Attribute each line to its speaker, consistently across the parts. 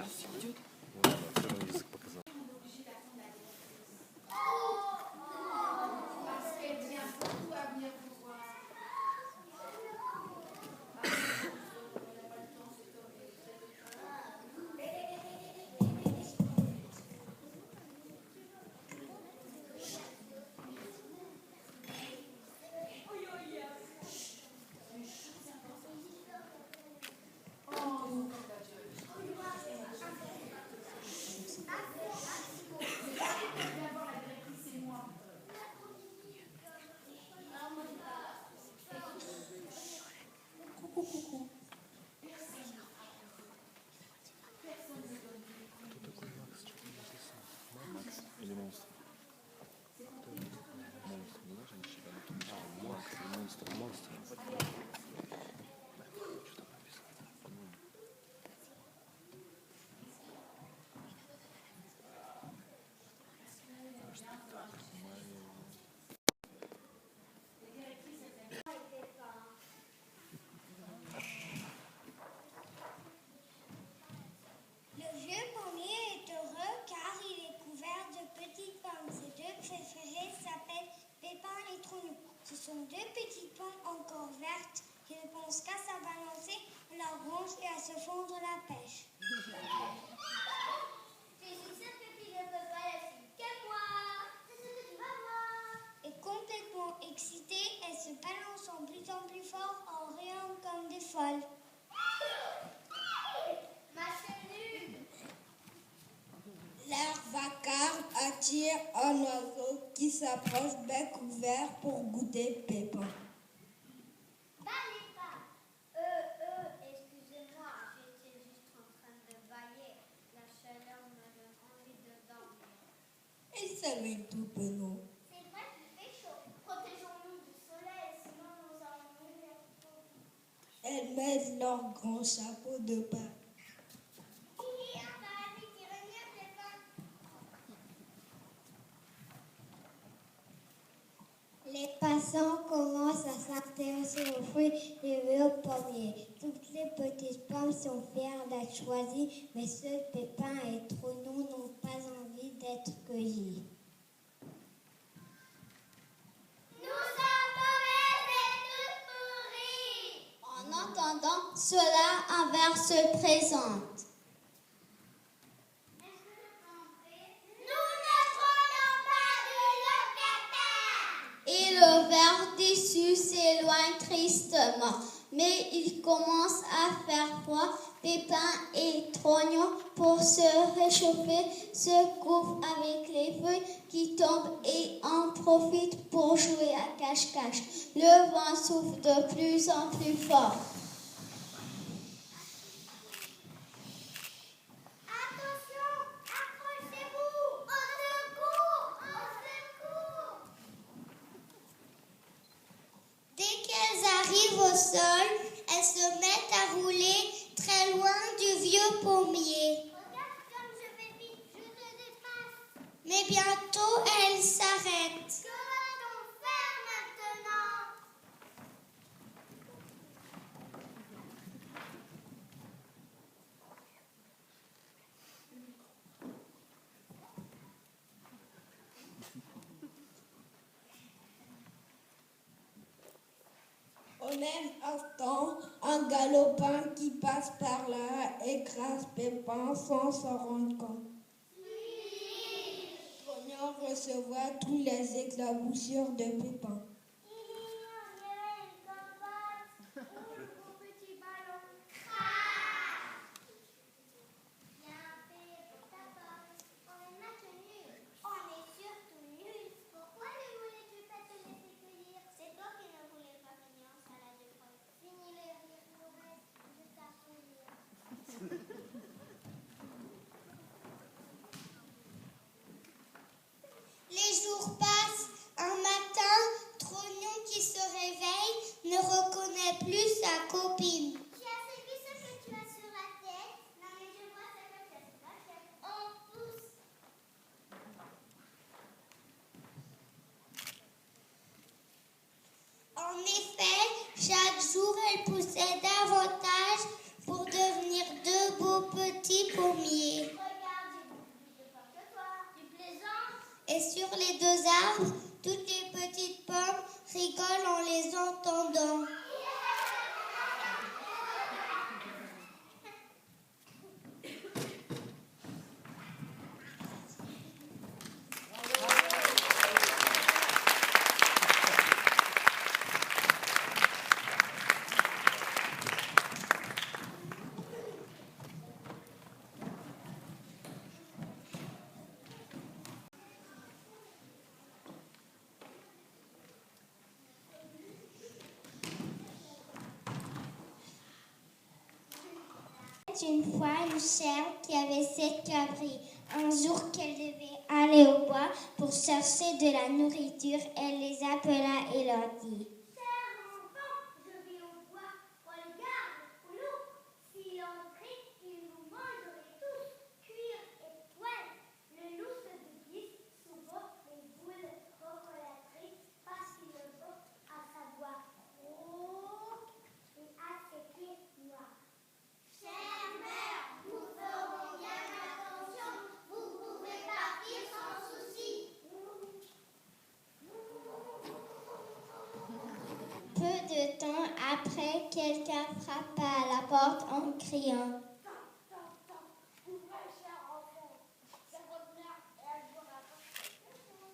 Speaker 1: Я. Вот, первый язык показал. Или монстр? Монстр, была женщина? А, монстр. Монстр. Что там написано?
Speaker 2: Le vieux pommier est heureux car il est couvert de petites pommes. Ses deux préférés s'appellent Pépin et Trognon. Ce sont deux petites pommes encore vertes qui ne pensent qu'à s'abalancer dans la branche et à se fondre la pêche. Je suis sûre que tu ne peux pas la suivre que moi. C'est ce que tu vas voir. Et complètement excitée, elles se balancent en plus fort en riant comme des folles.
Speaker 3: L'air vacarme attire un oiseau qui s'approche bec ouvert pour goûter Pépin.
Speaker 2: Bâillez pas. Excusez-moi, j'étais juste en train de bâiller. La chaleur me donne envie de dormir.
Speaker 3: Et salut tout penaud.
Speaker 2: C'est vrai qu'il fait chaud. Protégeons-nous du soleil, sinon nous allons mourir.
Speaker 3: Elles mettent leur grand chapeau de pain.
Speaker 2: Les passants commencent à s'intéresser aux fruits et aux pommiers. Toutes les petites pommes sont fières d'être choisies, mais seuls Pépin et Trognon n'ont pas envie d'être cueillis. Nous sommes mauvaises et toutes pourries.
Speaker 4: En entendant cela, un ver se présente. Et le ver déçu s'éloigne tristement. Mais il commence à faire froid. Pépin et Trognon, pour se réchauffer, se couvrent avec les feuilles qui tombent et en profitent pour jouer à cache-cache. Le vent souffle de plus en plus fort. Au sol, elles se mettent à rouler très loin du vieux pommier.
Speaker 2: Regarde comme je vais vite, je te dépasse.
Speaker 4: Mais bientôt, elles s'arrêtent.
Speaker 2: Que va-t-on faire maintenant?
Speaker 3: Au même instant, un galopin qui passe par là écrase Pépin sans s'en rendre compte. Trognon recevoir tous les éclaboussures de Pépin.
Speaker 4: Les jours passent. Un matin, Trognon qui se réveille ne reconnaît plus sa copine.
Speaker 2: Tu as vu ce que tu as sur la tête? Non mais je vois ce que tu as sur la tête. On pousse.
Speaker 4: En effet, chaque jour, elle poussait davantage pour devenir deux beaux petits petit pommier. Et sur les 2 arbres, toutes les petites pommes rigolent en les entendant. Une fois une chèvre qui avait 7 cabris. Un jour qu'elle devait aller au bois pour chercher de la nourriture, elle les appela et leur dit:
Speaker 5: Chers enfants, je vais au bois, regarde au loup. S'il entrait, il nous mangerait tous, cuir et poêle. Le loup se déguise souvent les boules recollatées parce qu'il le veut à savoir rauque et à ses pieds noirs. Chère mère, nous ferons bien attention. Vous pouvez partir sans souci.
Speaker 4: Peu de temps après, quelqu'un frappa à la porte en criant:
Speaker 5: Ouvrez, cher enfant. C'est votre mère et elle vous rapporte.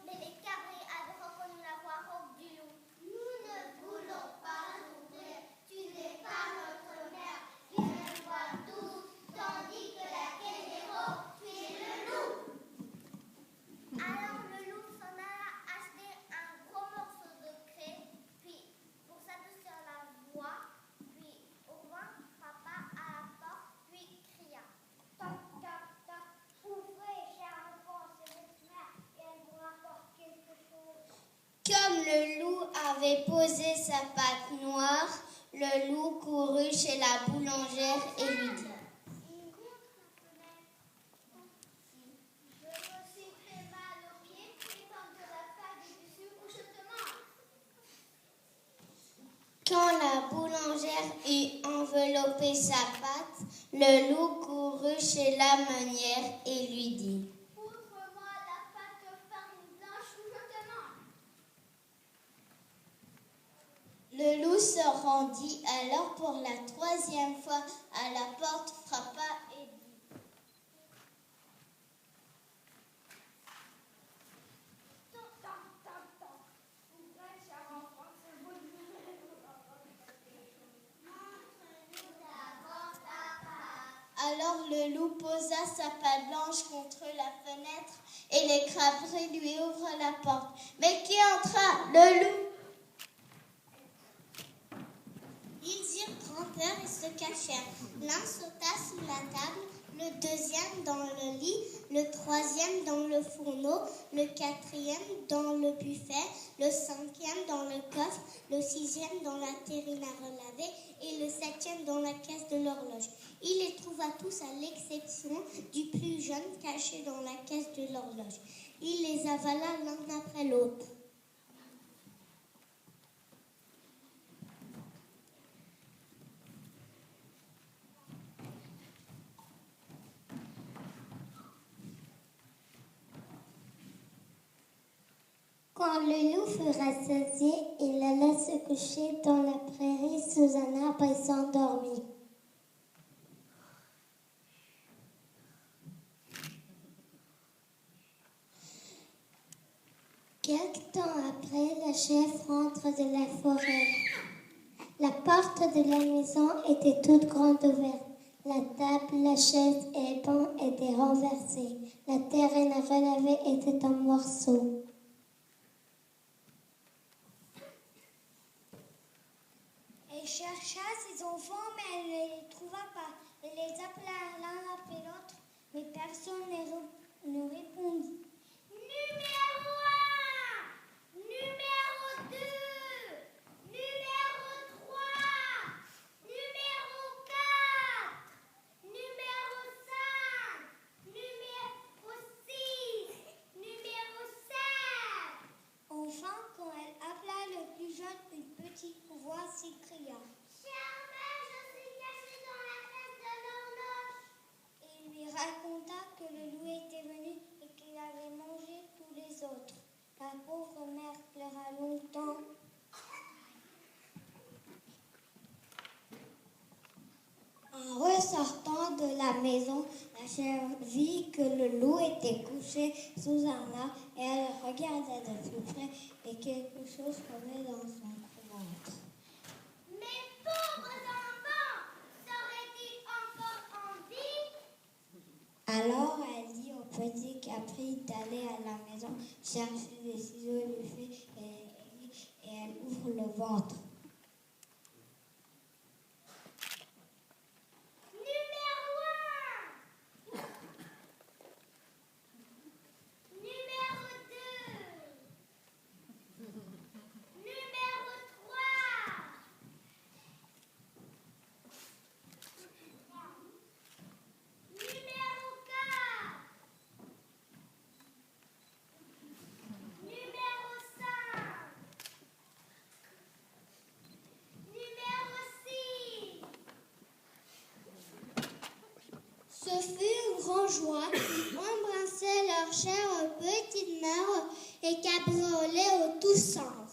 Speaker 5: Mais les cabris avaient reconnu la voix rauque du loup. Nous ne voulons pas ouvrir. Tu n'es pas notre mère. Tu es une voix douce, tandis que laquelle est rauque. Tu es le loup. Alors le loup s'en alla acheter un gros morceau de craie, puis pour s'adoucir la voix, puis au loin frappa à la porte, puis cria: Toc, toc, toc, ouvrez, cher enfant, c'est votre mère, et elle vous rapporte quelque chose.
Speaker 4: Comme le loup avait posé sa patte noire, le loup courut chez la boulangère et lui dit:
Speaker 5: Il montre la fenêtre. Je me suis très mal aux pieds, et quand de la fade dessus où je te mange.
Speaker 4: Quand la boulangère eut enveloppé sa pâte, le loup courut chez la meunière et lui dit:
Speaker 5: Ouvre-moi la pâte de farine blanche où je te mange.
Speaker 4: Le loup se rendit alors pour la 3e fois à la porte, frappa et dit:
Speaker 5: Toc, toc, toc, toc. Ouvrez, cher enfant, c'est votre mère et vous rapporte quelque chose. Montre-nous d'abord ta pâte.
Speaker 4: Alors le loup posa sa patte blanche contre la fenêtre et les crabris lui ouvrent la porte. Mais qui entra? Le loup. Ils eurent grand-peur et se cachèrent. L'un sauta sous la table, le 2e dans le lit, le 3e dans le fourneau, le 4e dans le buffet, le 5e dans le coffre, le 6e dans la terrine à relaver et le 7e dans la caisse de l'horloge. Il les trouva tous à l'exception du plus jeune caché dans la caisse de l'horloge. Il les avala l'un après l'autre. Quand le loup fut rassasié, il alla se coucher dans la prairie sous un arbre et s'endormit. Quelque temps après, la chèvre rentre de la forêt. La porte de la maison était toute grande ouverte. La table, la chaise et le banc étaient renversés. La terrine à relaver était en morceaux.
Speaker 2: Elle chercha ses enfants, mais elle ne les trouva pas. Elle les appela l'un après l'autre, mais personne ne répondit.
Speaker 5: Numéro 1, numéro 2, numéro 3, numéro 4, numéro 5, numéro 6, numéro 7.
Speaker 2: Enfin, quand elle appela le plus jeune, une petite voix s'écria.
Speaker 5: Chère mère, je suis cachée dans la caisse de l'horloge.
Speaker 2: Et il lui maison, la chèvre vit que le loup était couché sous un arbre et elle regardait de plus près et quelque chose revenait dans son ventre.
Speaker 5: Mes pauvres enfants, seraient-ils encore en vie?
Speaker 2: Alors elle dit au petit Capri d'aller à la maison chercher des ciseaux et du fil et elle ouvre le ventre.
Speaker 4: Ce fut une grande joie. Ils embrassaient leur chère petite mère et cabriolaient au tous sens.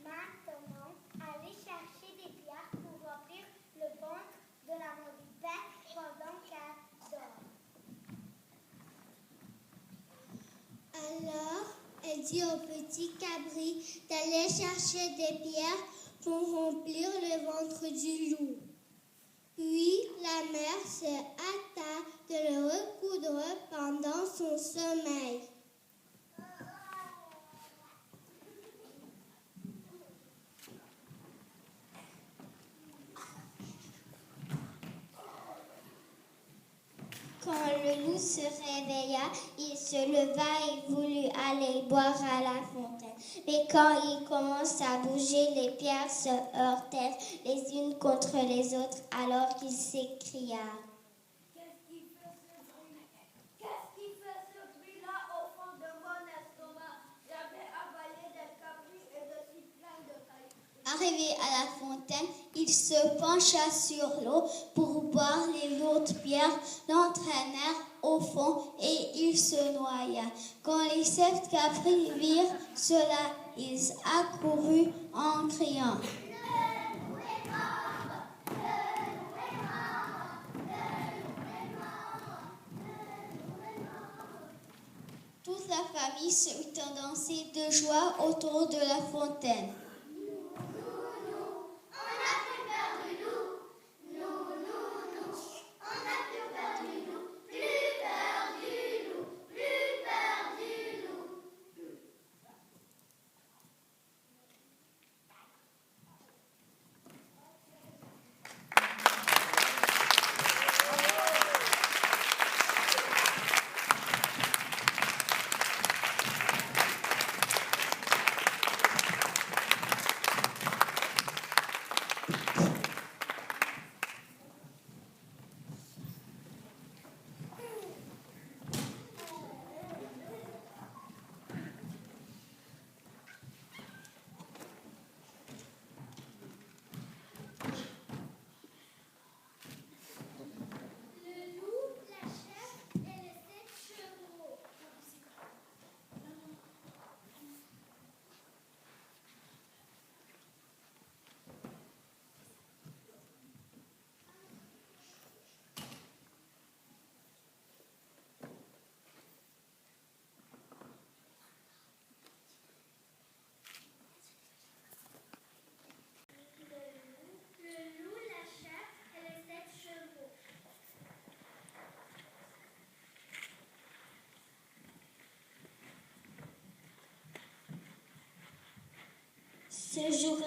Speaker 5: Maintenant, allez chercher des pierres pour remplir le ventre de la maudite bête pendant qu'elle dort.
Speaker 4: Alors, elle dit au petit Cabri d'aller chercher des pierres pour remplir le ventre du loup. Puis la mère se hâta de le recoudre pendant son sommeil. Quand le loup se réveilla, il se leva et voulut aller boire à la fontaine. Mais quand il commença à bouger, les pierres se heurtèrent les unes contre les autres, alors qu'il s'écria.
Speaker 3: Qu'est-ce qui fait ce bruit-là au fond de mon estomac? J'avais avalé des capris et de si plein de cailloux.
Speaker 4: Arrivé à la fontaine, il se pencha sur l'eau pour boire. Les lourdes pierres l'entraînèrent au fond et il se noya. Quand les 7 capris virent cela, ils accoururent en criant. Toute la famille se mit à danser de joie autour de la fontaine. Ce jour-là,